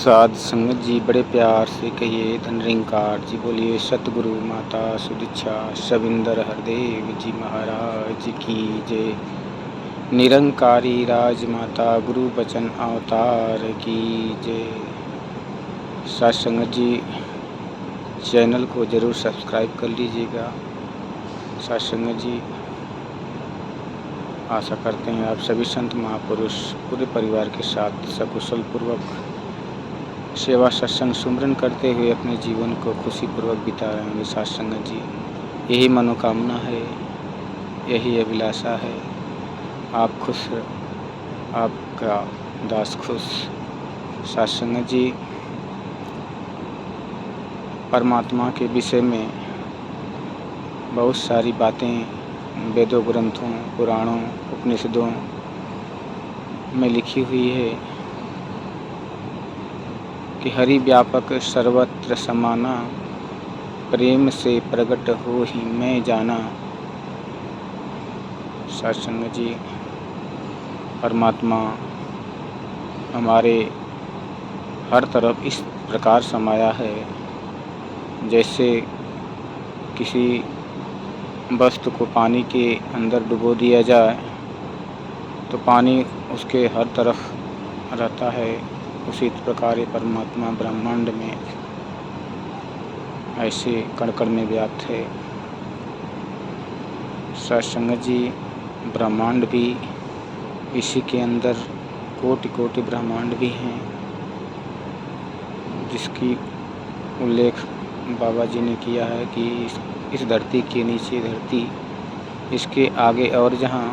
साध संगत जी बड़े प्यार से कहिए धन निरंकार जी बोलिए सतगुरु माता सुदीक्षा शविंदर हरदेव जी महाराज की जय। निरंकारी राजमाता गुरु बचन अवतार की जय। साध संगत जी चैनल को जरूर सब्सक्राइब कर लीजिएगा। साध संगत जी आशा करते हैं आप सभी संत महापुरुष पूरे परिवार के साथ सकुशल पूर्वक सेवा सत्संग सुमरन करते हुए अपने जीवन को खुशीपूर्वक बिता रहे होंगे। साध संगत जी यही मनोकामना है, यही अभिलाषा है। आप खुश, आपका दास खुश। साध संगत जी परमात्मा के विषय में बहुत सारी बातें वेदों, ग्रंथों, पुराणों, उपनिषदों में लिखी हुई है कि हरि व्यापक सर्वत्र समाना, प्रेम से प्रकट हो ही मैं जाना। साध संगत जी परमात्मा हमारे हर तरफ इस प्रकार समाया है जैसे किसी वस्तु को पानी के अंदर डुबो दिया जाए तो पानी उसके हर तरफ रहता है। उसी प्रकार परमात्मा ब्रह्मांड में ऐसे कण कण में व्याप्त है। साध संगत जी ब्रह्मांड भी इसी के अंदर कोटि कोटि ब्रह्मांड भी हैं जिसकी उल्लेख बाबा जी ने किया है कि इस धरती के नीचे धरती, इसके आगे और जहाँ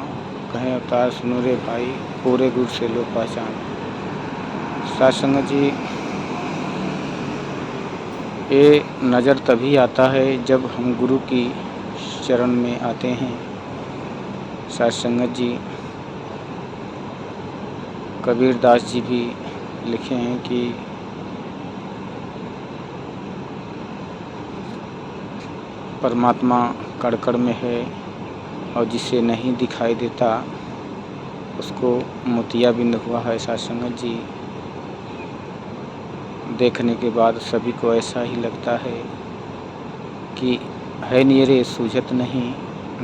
कहें अवतार सुनो रे भाई, पूरे गुर से लो पहचान। साध संगत जी ये नज़र तभी आता है जब हम गुरु की चरण में आते हैं। साध संगत जी कबीर दास जी भी लिखे हैं कि परमात्मा कण कण में है और जिसे नहीं दिखाई देता उसको मोतियाबिंद हुआ है। साध संगत जी देखने के बाद सभी को ऐसा ही लगता है कि है नीरे सूझत नहीं,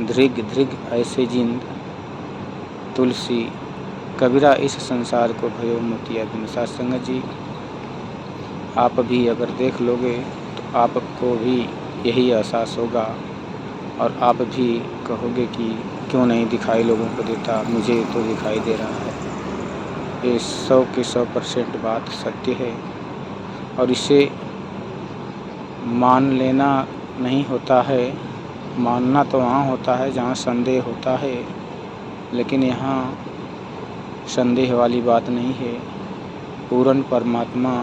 दृग दृग ऐसे जिंद, तुलसी कबीरा इस संसार को भयो मोतियाबिंद। साध संगत जी आप भी अगर देख लोगे तो आपको भी यही एहसास होगा और आप भी कहोगे कि क्यों नहीं दिखाई लोगों को देता, मुझे तो दिखाई दे रहा है। ये 100 के 100% बात सत्य है और इसे मान लेना नहीं होता है। मानना तो वहाँ होता है जहाँ संदेह होता है, लेकिन यहाँ संदेह वाली बात नहीं है। पूर्ण परमात्मा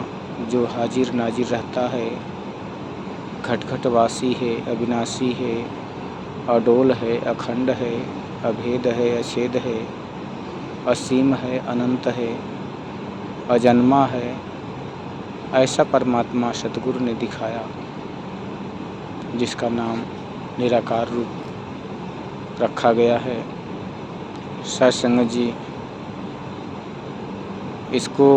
जो हाजिर नाजिर रहता है, घटघटवासी है, अविनाशी है, अडोल है, अखंड है, अभेद है, अछेद है, असीम है, अनंत है, अजन्मा है, ऐसा परमात्मा सतगुरु ने दिखाया जिसका नाम निराकार रूप रखा गया है। साध संगत जी इसको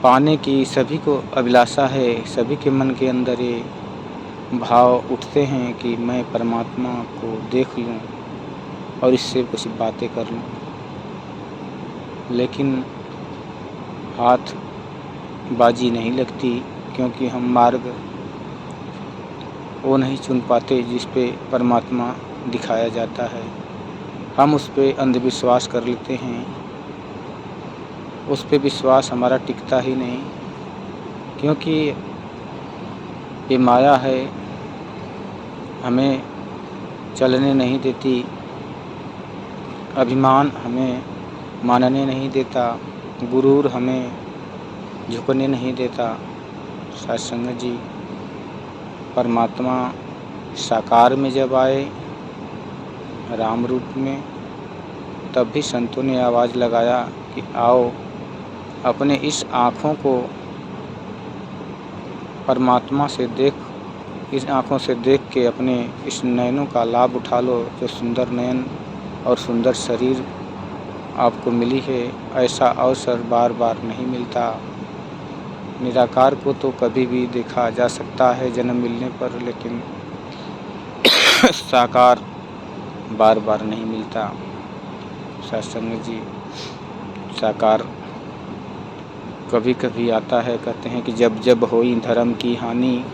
पाने की सभी को अभिलाषा है, सभी के मन के अंदर ये भाव उठते हैं कि मैं परमात्मा को देख लूं और इससे कुछ बातें कर लूं, लेकिन हाथ बाजी नहीं लगती क्योंकि हम मार्ग वो नहीं चुन पाते जिस पे परमात्मा दिखाया जाता है। हम उस पे अंधविश्वास कर लेते हैं, उस पे विश्वास हमारा टिकता ही नहीं क्योंकि ये माया है, हमें चलने नहीं देती, अभिमान हमें मानने नहीं देता, गुरूर हमें झुकने नहीं देता। साध संगत जी परमात्मा साकार में जब आए राम रूप में, तब भी संतों ने आवाज़ लगाया कि आओ अपने इस आँखों को परमात्मा से देख, इस आँखों से देख के अपने इस नयनों का लाभ उठा लो। जो सुंदर नयन और सुंदर शरीर आपको मिली है, ऐसा अवसर बार बार नहीं मिलता। निराकार को तो कभी भी देखा जा सकता है जन्म मिलने पर, लेकिन साकार बार बार नहीं मिलता। सत्संग जी, साकार कभी कभी आता है। कहते हैं कि जब जब होई धर्म की हानि,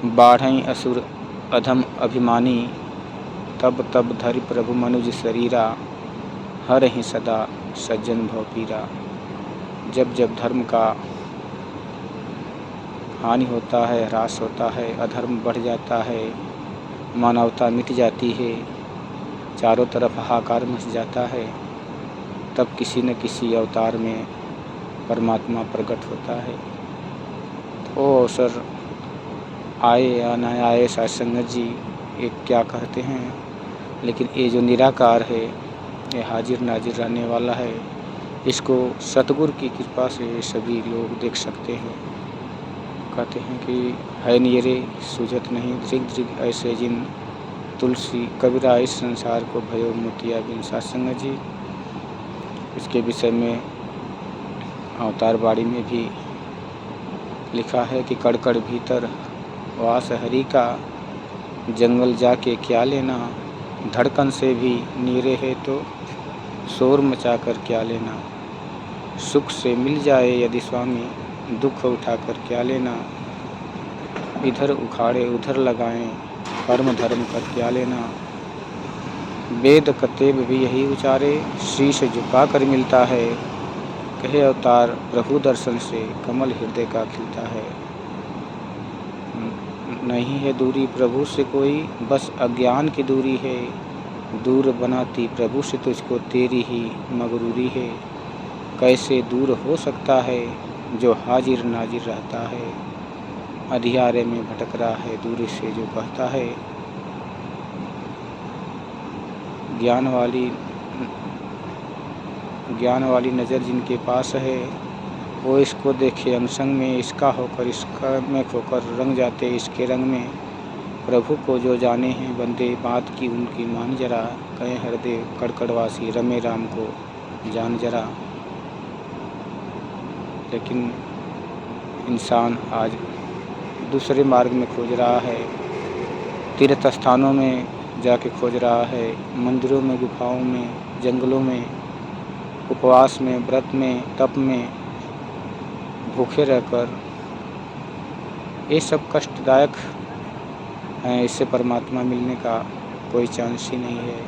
बाढ़ई असुर अधम अभिमानी, तब तब धरि प्रभु मनुज शरीरा, हर ही सदा सज्जन भव पीरा। जब जब धर्म का हानि होता है, ह्रास होता है, अधर्म बढ़ जाता है, मानवता मिट जाती है, चारों तरफ हाहाकार मच जाता है, तब किसी न किसी अवतार में परमात्मा प्रकट होता है। तो अवसर आए या न आए सत्संग जी, ये क्या कहते हैं, लेकिन ये जो निराकार है, ये हाजिर नाजिर रहने वाला है, इसको सतगुरु की कृपा से सभी लोग देख सकते हैं। कहते हैं कि है नियरे सूझत नहीं, दृग दृग ऐसे जिन, तुलसी कबीरा इस संसार को भयो मोतिया बिन। सत्संग जी, इसके विषय में अवतार बाड़ी में भी लिखा है कि कड़कड़ भीतर वास हरि का, जंगल जाके क्या लेना, धड़कन से भी नीरे है तो शोर मचा कर क्या लेना। सुख से मिल जाए यदि स्वामी, दुख उठाकर क्या लेना। इधर उखाड़े उधर लगाएं, कर्म धर्म कर क्या लेना। वेद कतेब भी यही उचारे, शीश झुका कर मिलता है। कहे अवतार प्रभु दर्शन से, कमल हृदय का खिलता है। नहीं है दूरी प्रभु से कोई, बस अज्ञान की दूरी है। दूर बनाती प्रभु से तुझको तेरी ही मगरूरी है। कैसे दूर हो सकता है जो हाजिर नाजिर रहता है। अंधियारे में भटक रहा है दूरी से जो कहता है। ज्ञान वाली नज़र जिनके पास है, वो इसको देखे अंगसंग में, इसका होकर इसका में खोकर रंग जाते इसके रंग में। प्रभु को जो जाने हैं बंदे, बात की उनकी मान जरा। कहें हृदय कड़कड़वासी, रमे राम को जान जरा। लेकिन इंसान आज दूसरे मार्ग में खोज रहा है, तीर्थ स्थानों में जाके खोज रहा है, मंदिरों में, गुफाओं में, जंगलों में, उपवास में, व्रत में, तप में भूखे रहकर। ये सब कष्टदायक हैं, इससे परमात्मा मिलने का कोई चांस ही नहीं है।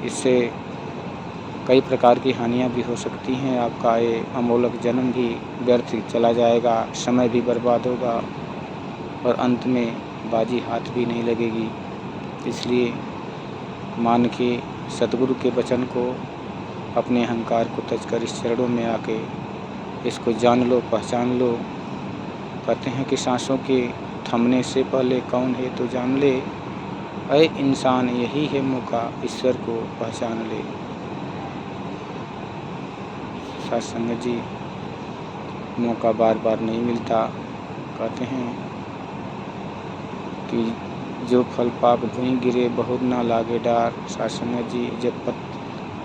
इससे कई प्रकार की हानियां भी हो सकती हैं। आपका ये अमोलक जन्म भी व्यर्थ चला जाएगा, समय भी बर्बाद होगा और अंत में बाजी हाथ भी नहीं लगेगी। इसलिए मान के सतगुरु के वचन को, अपने अहंकार को तज कर इस चरणों में आके इसको जान लो, पहचान लो। कहते हैं कि सांसों के थमने से पहले कौन है तो जान ले। ऐ इंसान यही है मौका, ईश्वर को पहचान ले। सत्संग जी, मौका बार बार नहीं मिलता। कहते हैं कि जो फल पाप भूमि गिरे, बहुत ना लागे डार। सत्संग जी, जब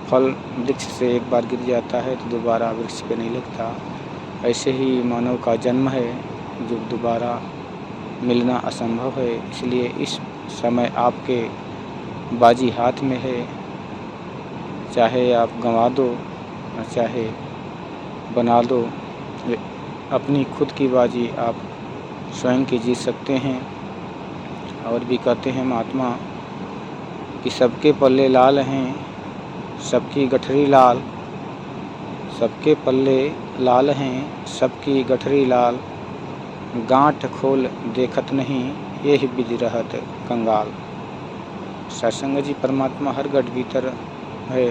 फल वृक्ष से एक बार गिर जाता है तो दोबारा वृक्ष पे नहीं लगता। ऐसे ही मानव का जन्म है जो दोबारा मिलना असंभव है। इसलिए इस समय आपके बाजी हाथ में है, चाहे आप गंवा दो और चाहे बना दो। अपनी खुद की बाजी आप स्वयं की जीत सकते हैं। और भी कहते हैं महात्मा कि सबके पल्ले लाल हैं, सबकी गठरी लाल। सबके पल्ले लाल हैं, सबकी गठरी लाल। गांठ खोल देखत नहीं, यही विधि रहत कंगाल। सत्संग जी, परमात्मा हर गढ़ भीतर है,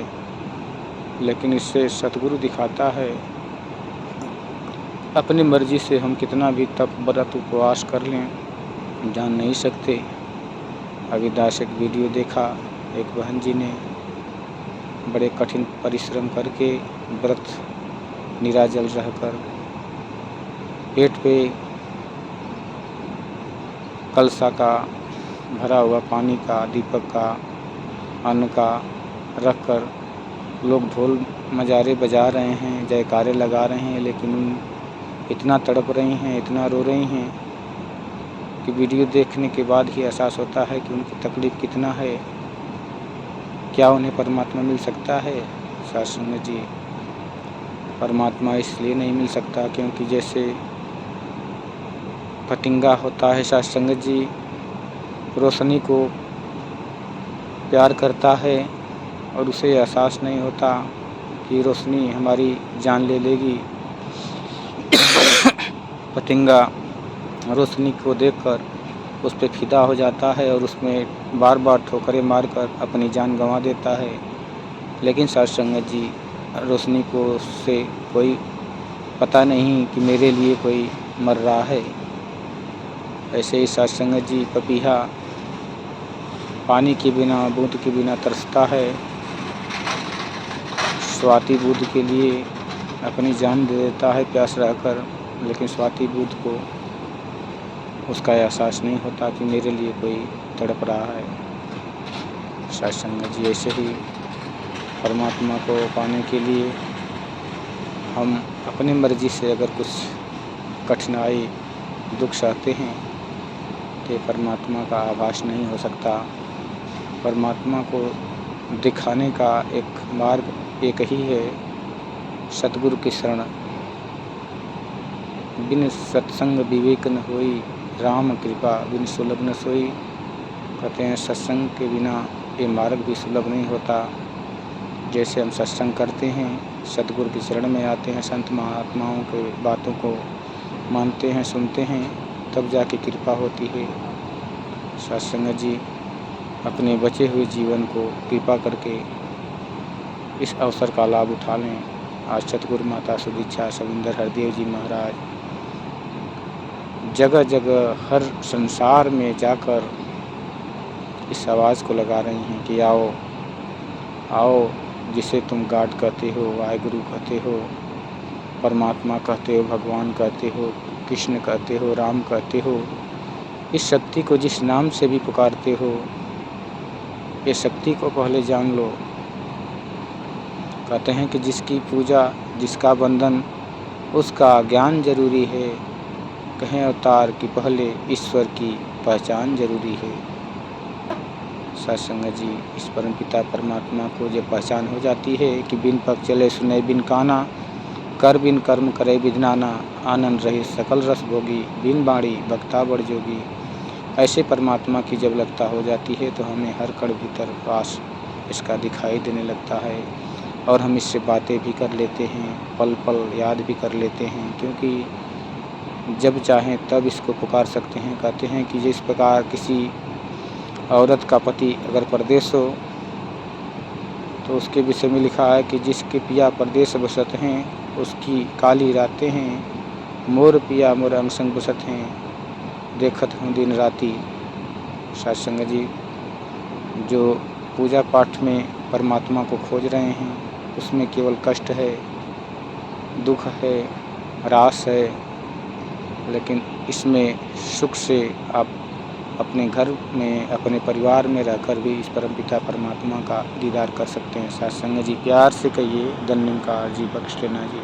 लेकिन इससे सतगुरु दिखाता है। अपनी मर्जी से हम कितना भी तप व्रत उपवास कर लें, जान नहीं सकते। अविदास एक वीडियो देखा, एक बहन जी ने बड़े कठिन परिश्रम करके व्रत निराजल रहकर पेट पे कलसा का भरा हुआ पानी का, दीपक का, अन्न का रखकर लोग ढोल मजारे बजा रहे हैं, जयकारे लगा रहे हैं, लेकिन इतना तड़प रही हैं, इतना रो रही हैं कि वीडियो देखने के बाद ही एहसास होता है कि उनकी तकलीफ़ कितना है। क्या उन्हें परमात्मा मिल सकता है? साथ संगत जी, परमात्मा इसलिए नहीं मिल सकता क्योंकि जैसे फतिंगा होता है साथ संगत जी, रोशनी को प्यार करता है और उसे एहसास नहीं होता कि रोशनी हमारी जान ले लेगी। फतिंगा रोशनी को देखकर उस पे फ़िदा हो जाता है और उसमें बार बार ठोकरें मारकर अपनी जान गंवा देता है। लेकिन साथ संगत जी, रोशनी को उससे कोई पता नहीं कि मेरे लिए कोई मर रहा है। ऐसे ही साथ संगत जी, पपीहा पानी के बिना, बूंद के बिना तरसता है। स्वाति बूंद के लिए अपनी जान दे देता है प्यास रहकर, लेकिन स्वाति बूंद को उसका एहसास नहीं होता कि मेरे लिए कोई तड़प रहा है। साथ संगत जी, ऐसे ही परमात्मा को पाने के लिए हम अपनी मर्ज़ी से अगर कुछ कठिनाई, दुख सहते हैं तो परमात्मा का आभास नहीं हो सकता। परमात्मा को दिखाने का एक मार्ग एक ही है, सतगुरु की शरण। बिन सत्संग विवेक न होई, राम कृपा बिन सुलभ न सोई। कहते हैं सत्संग के बिना ये मार्ग भी सुलभ नहीं होता। जैसे हम सत्संग करते हैं, सतगुरु की शरण में आते हैं, संत महात्माओं के बातों को मानते हैं, सुनते हैं, तब जाके कृपा होती है। सत्संग जी, अपने बचे हुए जीवन को कृपा करके इस अवसर का लाभ उठा लें। आज सतगुरु माता सुदीक्षा सविंदर हरदेव जी महाराज जगह जगह हर संसार में जाकर इस आवाज़ को लगा रही हैं कि आओ आओ, जिसे तुम गॉड कहते हो, वाहेगुरु कहते हो, परमात्मा कहते हो, भगवान कहते हो, कृष्ण कहते हो, राम कहते हो, इस शक्ति को जिस नाम से भी पुकारते हो, ये शक्ति को पहले जान लो। कहते हैं कि जिसकी पूजा, जिसका बंधन, उसका ज्ञान जरूरी है। कहें अवतार कि पहले ईश्वर की पहचान जरूरी है। सत्संग जी, इस परमपिता परमात्मा को जब पहचान हो जाती है कि बिन पग चले सुने बिन काना, कर बिन कर्म करे विधनाना, आनंद रहे सकल रस भोगी, बिन बाणी भक्ता बड़ जोगी। ऐसे परमात्मा की जब लगता हो जाती है तो हमें हर कण भीतर पास इसका दिखाई देने लगता है और हम इससे बातें भी कर लेते हैं, पल पल याद भी कर लेते हैं, क्योंकि जब चाहें तब इसको पुकार सकते हैं। कहते हैं कि जिस प्रकार किसी औरत का पति अगर परदेश हो तो उसके विषय में लिखा है कि जिसके पिया परदेश बसत हैं, उसकी काली रातें हैं, मोर पिया मोर अंग संग बसत हैं, देखत हूँ दिन राती। सत्संग जी, जो पूजा पाठ में परमात्मा को खोज रहे हैं उसमें केवल कष्ट है, दुख है, रास है, लेकिन इसमें सुख से आप अपने घर में, अपने परिवार में रहकर भी इस परमपिता परमात्मा का दीदार कर सकते हैं। सत्संग जी, प्यार से कहिए, धन्यकार जी, बख्श लेना जी।